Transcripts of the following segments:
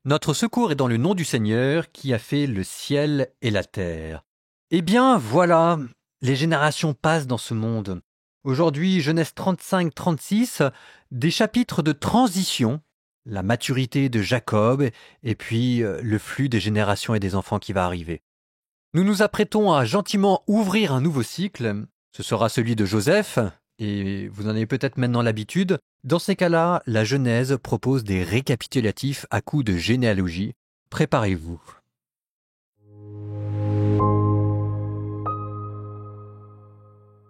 Notre secours est dans le nom du Seigneur qui a fait le ciel et la terre. Eh bien, voilà, les générations passent dans ce monde. Aujourd'hui, Genèse 35-36, des chapitres de transition, la maturité de Jacob et puis le flux des générations et des enfants qui va arriver. Nous nous apprêtons à gentiment ouvrir un nouveau cycle. Ce sera celui de Joseph, et vous en avez peut-être maintenant l'habitude. Dans ces cas-là, la Genèse propose des récapitulatifs à coups de généalogie. Préparez-vous.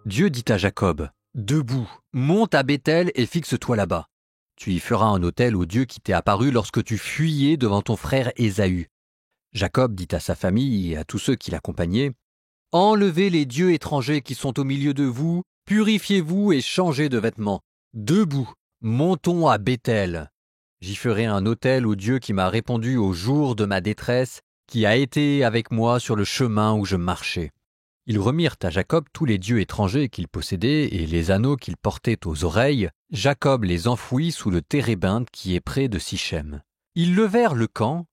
Dieu dit à Jacob, « Debout, monte à Béthel et fixe-toi là-bas. Tu y feras un autel au Dieu qui t'est apparu lorsque tu fuyais devant ton frère Ésaü. » Jacob dit à sa famille et à tous ceux qui l'accompagnaient, « Enlevez les dieux étrangers qui sont au milieu de vous, purifiez-vous et changez de vêtements. Debout, montons à Béthel. J'y ferai un autel au Dieu qui m'a répondu au jour de ma détresse, qui a été avec moi sur le chemin où je marchais. » Ils remirent à Jacob tous les dieux étrangers qu'il possédait et les anneaux qu'il portait aux oreilles. Jacob les enfouit sous le térébinthe qui est près de Sichem. Ils levèrent le camp,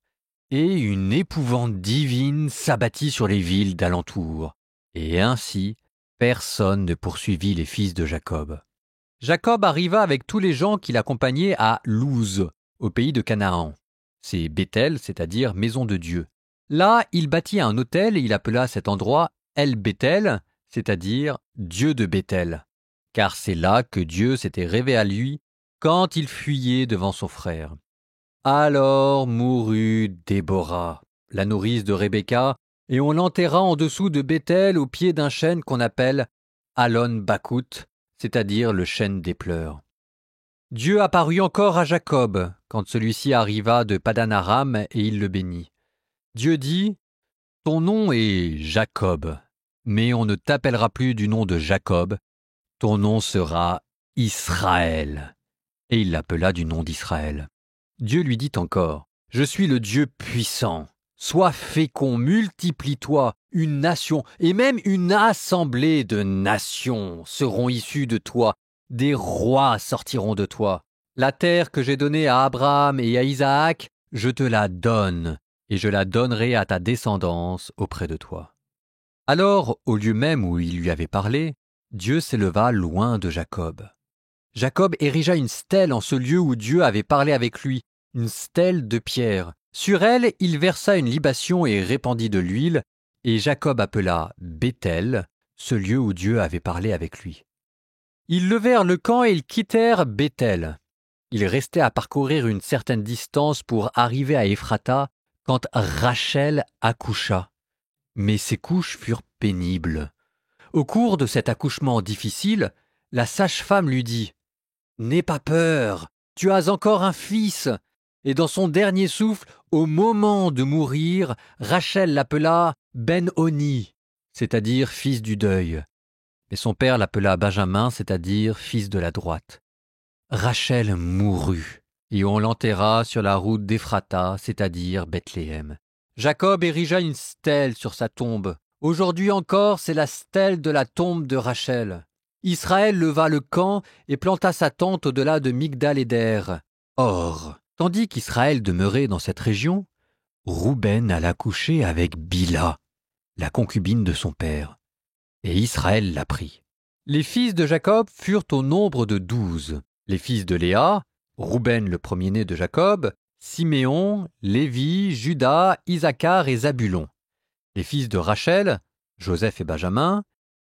et une épouvante divine s'abattit sur les villes d'alentour. Et ainsi, personne ne poursuivit les fils de Jacob. Jacob arriva avec tous les gens qui l'accompagnaient à Louz, au pays de Canaan. C'est Béthel, c'est-à-dire maison de Dieu. Là, il bâtit un autel et il appela cet endroit El-Béthel, c'est-à-dire Dieu de Béthel, car c'est là que Dieu s'était révélé à lui quand il fuyait devant son frère. Alors mourut Déborah, la nourrice de Rebecca, et on l'enterra en dessous de Béthel au pied d'un chêne qu'on appelle Alon Bakout, c'est-à-dire le chêne des pleurs. Dieu apparut encore à Jacob quand celui-ci arriva de Padan-Aram et il le bénit. Dieu dit, « Ton nom est Jacob, mais on ne t'appellera plus du nom de Jacob, ton nom sera Israël. » Et il l'appela du nom d'Israël. Dieu lui dit encore, « Je suis le Dieu puissant. Sois fécond, multiplie-toi, une nation, et même une assemblée de nations seront issues de toi. Des rois sortiront de toi. La terre que j'ai donnée à Abraham et à Isaac, je te la donne, et je la donnerai à ta descendance auprès de toi. » Alors, au lieu même où il lui avait parlé, Dieu s'éleva loin de Jacob. Jacob érigea une stèle en ce lieu où Dieu avait parlé avec lui, une stèle de pierre. Sur elle, il versa une libation et répandit de l'huile, et Jacob appela Béthel, ce lieu où Dieu avait parlé avec lui. Ils levèrent le camp et ils quittèrent Béthel. Ils restaient à parcourir une certaine distance pour arriver à Ephrata quand Rachel accoucha. Mais ses couches furent pénibles. Au cours de cet accouchement difficile, la sage-femme lui dit « N'aie pas peur, tu as encore un fils !» Et dans son dernier souffle, au moment de mourir, Rachel l'appela Ben-Oni, c'est-à-dire fils du deuil. Mais son père l'appela Benjamin, c'est-à-dire fils de la droite. Rachel mourut, et on l'enterra sur la route d'Ephrata, c'est-à-dire Bethléem. Jacob érigea une stèle sur sa tombe. Aujourd'hui encore, c'est la stèle de la tombe de Rachel. Israël leva le camp et planta sa tente au-delà de Migdal-Éder. Or, tandis qu'Israël demeurait dans cette région, Rouben alla coucher avec Bila, la concubine de son père, et Israël la prit. Les fils de Jacob furent au nombre de 12. Les fils de Léa, Rouben le premier-né de Jacob, Siméon, Lévi, Juda, Isaacar et Zabulon. Les fils de Rachel, Joseph et Benjamin.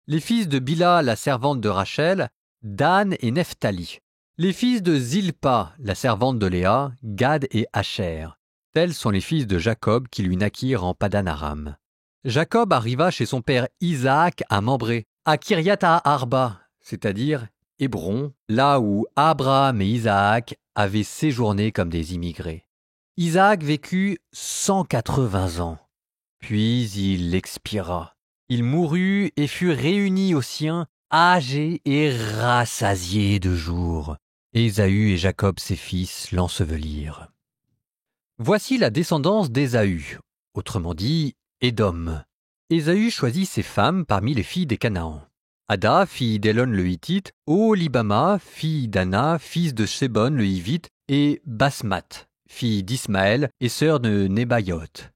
Les fils de Bila, la servante de Rachel, Dan et Nephtali. Les fils de Zilpa, la servante de Léa, Gad et Asher. Tels sont les fils de Jacob qui lui naquirent en Padan-Aram. Jacob arriva chez son père Isaac à Mambré, à Kiriath-Arba, c'est-à-dire Hébron, là où Abraham et Isaac avaient séjourné comme des immigrés. Isaac vécut 180 ans, puis il expira. Il mourut et fut réuni aux siens, âgé et rassasié de jours. Ésaü et Jacob ses fils l'ensevelirent. Voici la descendance d'Ésaü, autrement dit Édom. Ésaü choisit ses femmes parmi les filles des Canaan. Ada, fille d'Élon le Hittite, Oholibama, fille d'Ana, fils de Shébon le Hivite, et Basmath, fille d'Ismaël et sœur de Nébaïoth.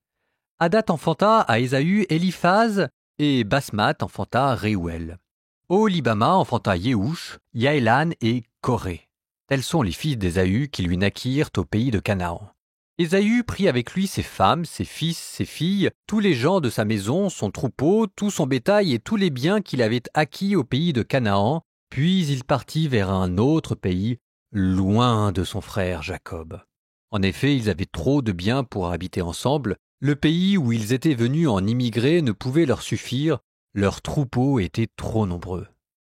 Adat enfanta à Ésaü Éliphaz, et Basmath enfanta Réuel. Oholibama enfanta Yéhouch, Yaélan et Coré. Tels sont les fils d'Ésaü qui lui naquirent au pays de Canaan. Ésaü prit avec lui ses femmes, ses fils, ses filles, tous les gens de sa maison, son troupeau, tout son bétail et tous les biens qu'il avait acquis au pays de Canaan, puis il partit vers un autre pays, loin de son frère Jacob. En effet, ils avaient trop de biens pour habiter ensemble, le pays où ils étaient venus en immigrés ne pouvait leur suffire, leurs troupeaux étaient trop nombreux.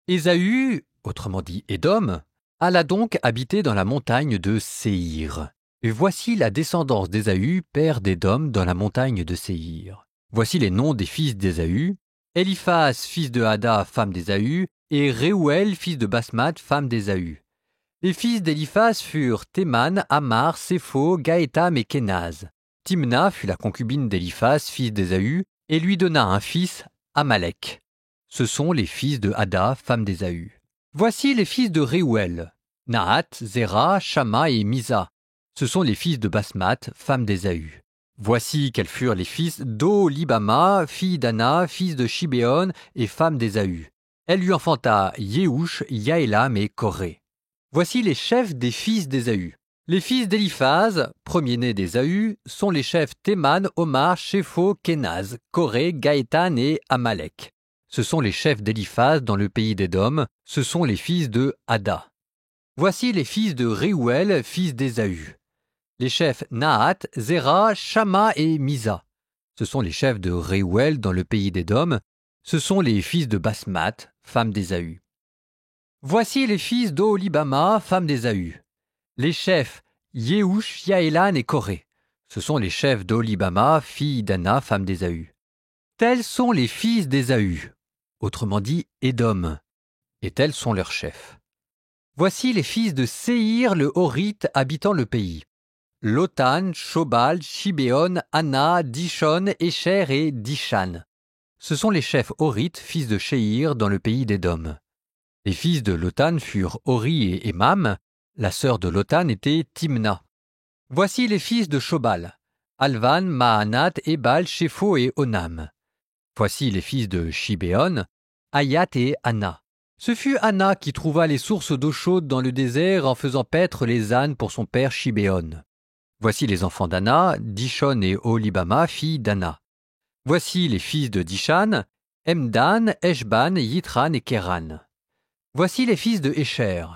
Ésaü, autrement dit Édom, alla donc habiter dans la montagne de Séhir. Et voici la descendance d'Ésaü, père d'Édom, dans la montagne de Séhir. Voici les noms des fils d'Ésaü: Éliphaz, fils de Ada, femme d'Ésaü, et Réuel, fils de Basmath, femme d'Ésaü. Les fils d'Éliphaz furent Théman, Amar, Sépho, Gaétam et Kénaz. Timna fut la concubine d'Éliphaz, fils d'Ésaü, et lui donna un fils, Amalek. Ce sont les fils de Ada, femme d'Ésaü. Voici les fils de Réuel: Nahat, Zéra, Shama et Misa. Ce sont les fils de Basmath, femme d'Ésaü. Voici quels furent les fils d'Oholibama, fille d'Ana, fils de Shibéon et femme d'Ésaü. Elle lui enfanta Yéhouch, Yaélam et Coré. Voici les chefs des fils d'Ésaü. Les fils d'Éliphaz, premier-né d'Ésaü, sont les chefs Théman, Omar, Shépho, Kénaz, Coré, Gaétan et Amalek. Ce sont les chefs d'Éliphaz dans le pays d'Édom, ce sont les fils de Ada. Voici les fils de Réuel, fils d'Ésaü. Les chefs Nahat, Zéra, Shama et Misa. Ce sont les chefs de Réuel dans le pays d'Édom. Ce sont les fils de Basmath, femme d'Ésaü. Voici les fils d'Oholibama, femme d'Ésaü. Les chefs Yéhouch, Yaélan et Coré. Ce sont les chefs d'Oholibama, fille d'Ana, femme d'Ésaü. Tels sont les fils d'Ésaü, autrement dit Édom, et tels sont leurs chefs. Voici les fils de Séhir le Horite habitant le pays: Lotan, Shobal, Shibéon, Anna, Dishon, Écher et Dishan. Ce sont les chefs Horites, fils de Séhir, dans le pays d'Édom. Les fils de Lotan furent Hori et Émam. La sœur de Lotan était Timna. Voici les fils de Shobal: Alvan, Mahanat, Ebal, Shépho et Onam. Voici les fils de Shibéon: Ayat et Anna. Ce fut Anna qui trouva les sources d'eau chaude dans le désert en faisant paître les ânes pour son père Shibéon. Voici les enfants d'Anna, Dishon et Oholibama, fille d'Anna. Voici les fils de Dishan: Emdan, Eshban, Yitran et Kéran. Voici les fils de Écher: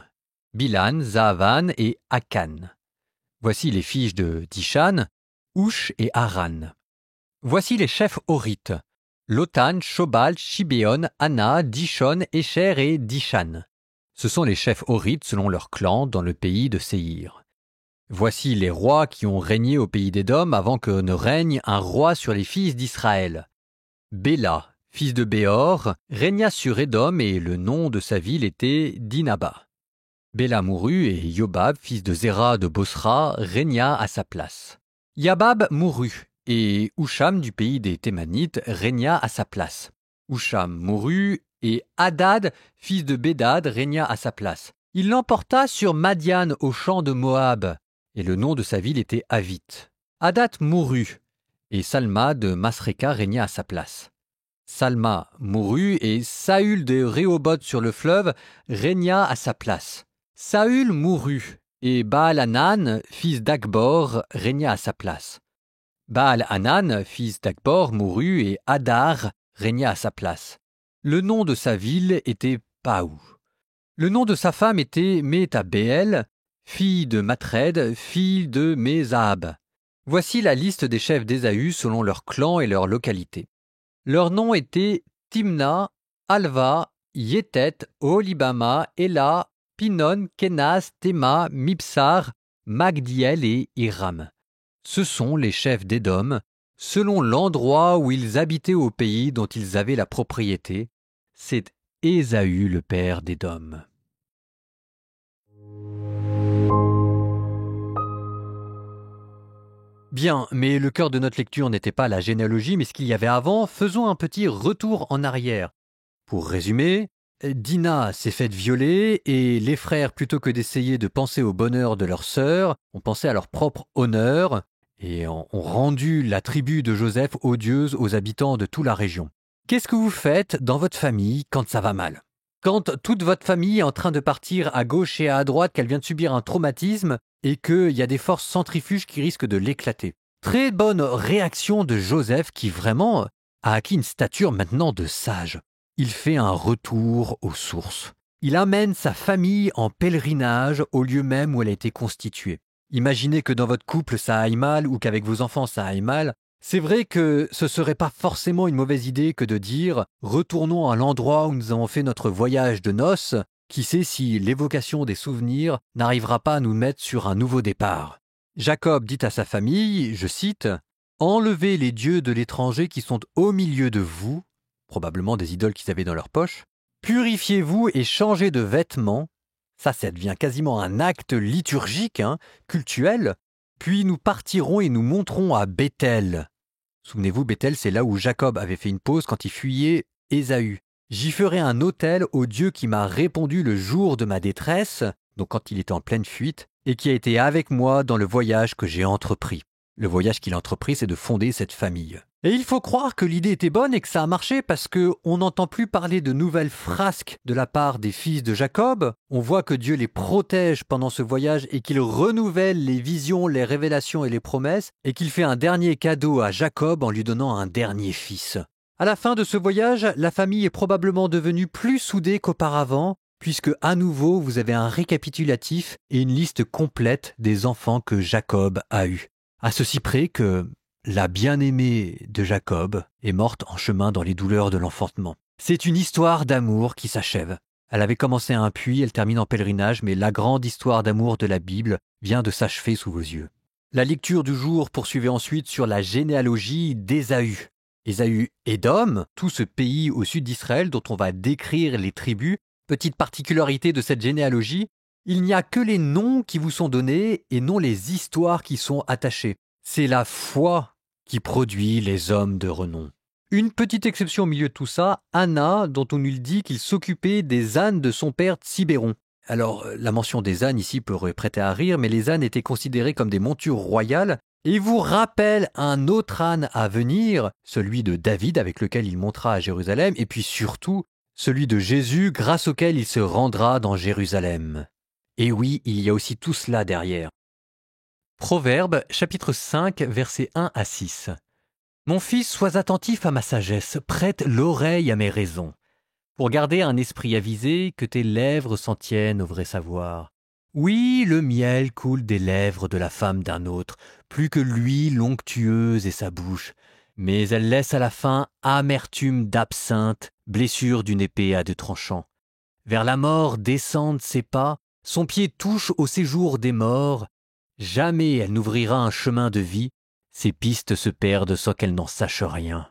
Bilan, Zaavan et Akan. Voici les fils de Dishan: Oush et Aran. Voici les chefs Horites: Lotan, Shobal, Shibéon, Anna, Dishon, Écher et Dishan. Ce sont les chefs Horites selon leurs clans dans le pays de Séhir. Voici les rois qui ont régné au pays d'Édom avant que ne règne un roi sur les fils d'Israël. Béla, fils de Béor, régna sur Édom et le nom de sa ville était Dinaba. Béla mourut et Yobab, fils de Zéra de Bosra, régna à sa place. Yabab mourut et Husham du pays des Thémanites régna à sa place. Husham mourut et Hadad, fils de Bédad, régna à sa place. Il l'emporta sur Madian au champ de Moab, et le nom de sa ville était Avit. Hadad mourut, et Salma de Masréka régna à sa place. Salma mourut, et Saül de Rehoboth sur le fleuve régna à sa place. Saül mourut, et Baal-Hanan, fils d'Akbor, régna à sa place. Baal-Hanan, fils d'Akbor, mourut, et Hadar régna à sa place. Le nom de sa ville était Paou. Le nom de sa femme était Métabéel, fille de Matred, fille de Mézahab. Voici la liste des chefs d'Ésaü selon leurs clans et leurs localités. Leurs noms étaient Timna, Alva, Yétet, Oholibama, Éla, Pinon, Kénas, Théma, Mibsar, Magdiel et Hiram. Ce sont les chefs d'Édom, selon l'endroit où ils habitaient au pays dont ils avaient la propriété. C'est Ésaü le père d'Édom. Bien, mais le cœur de notre lecture n'était pas la généalogie, mais ce qu'il y avait avant. Faisons un petit retour en arrière. Pour résumer, Dina s'est faite violer et les frères, plutôt que d'essayer de penser au bonheur de leur sœur, ont pensé à leur propre honneur et ont rendu la tribu de Joseph odieuse aux habitants de toute la région. Qu'est-ce que vous faites dans votre famille quand ça va mal? Quand toute votre famille est en train de partir à gauche et à droite, qu'elle vient de subir un traumatisme et qu'il y a des forces centrifuges qui risquent de l'éclater. Très bonne réaction de Joseph qui vraiment a acquis une stature maintenant de sage. Il fait un retour aux sources. Il amène sa famille en pèlerinage au lieu même où elle a été constituée. Imaginez que dans votre couple ça aille mal ou qu'avec vos enfants ça aille mal. C'est vrai que ce serait pas forcément une mauvaise idée que de dire « Retournons à l'endroit où nous avons fait notre voyage de noces ». Qui sait si l'évocation des souvenirs n'arrivera pas à nous mettre sur un nouveau départ. Jacob dit à sa famille, je cite, « Enlevez les dieux de l'étranger qui sont au milieu de vous », probablement des idoles qu'ils avaient dans leur poche, « purifiez-vous et changez de vêtements ». Ça devient quasiment un acte liturgique, cultuel. Puis nous partirons et nous monterons à Béthel. Souvenez-vous, Béthel, c'est là où Jacob avait fait une pause quand il fuyait Ésaü. J'y ferai un autel au Dieu qui m'a répondu le jour de ma détresse, donc quand il était en pleine fuite, et qui a été avec moi dans le voyage que j'ai entrepris. Le voyage qu'il a entrepris, c'est de fonder cette famille. Et il faut croire que l'idée était bonne et que ça a marché parce qu'on n'entend plus parler de nouvelles frasques de la part des fils de Jacob. On voit que Dieu les protège pendant ce voyage et qu'il renouvelle les visions, les révélations et les promesses et qu'il fait un dernier cadeau à Jacob en lui donnant un dernier fils. À la fin de ce voyage, la famille est probablement devenue plus soudée qu'auparavant puisque à nouveau vous avez un récapitulatif et une liste complète des enfants que Jacob a eus. À ceci près que la bien-aimée de Jacob est morte en chemin dans les douleurs de l'enfantement. C'est une histoire d'amour qui s'achève. Elle avait commencé à un puits, elle termine en pèlerinage, mais la grande histoire d'amour de la Bible vient de s'achever sous vos yeux. La lecture du jour poursuivait ensuite sur la généalogie d'Ésaü. Ésaü, Édom, tout ce pays au sud d'Israël dont on va décrire les tribus. Petite particularité de cette généalogie, il n'y a que les noms qui vous sont donnés et non les histoires qui sont attachées. C'est la foi qui produit les hommes de renom. Une petite exception au milieu de tout ça, Anna, dont on nous dit qu'il s'occupait des ânes de son père Tibéron. Alors, la mention des ânes ici pourrait prêter à rire, mais les ânes étaient considérés comme des montures royales et vous rappelle un autre âne à venir, celui de David avec lequel il montera à Jérusalem, et puis surtout celui de Jésus grâce auquel il se rendra dans Jérusalem. Et oui, il y a aussi tout cela derrière. Proverbe, chapitre 5, versets 1 à 6. Mon fils, sois attentif à ma sagesse, prête l'oreille à mes raisons. Pour garder un esprit avisé, que tes lèvres s'en tiennent au vrai savoir. Oui, le miel coule des lèvres de la femme d'un autre, plus que l'huile onctueuse est sa bouche. Mais elle laisse à la fin amertume d'absinthe, blessure d'une épée à deux tranchants. Vers la mort descendent ses pas, son pied touche au séjour des morts. Jamais elle n'ouvrira un chemin de vie, ses pistes se perdent sans qu'elle n'en sache rien.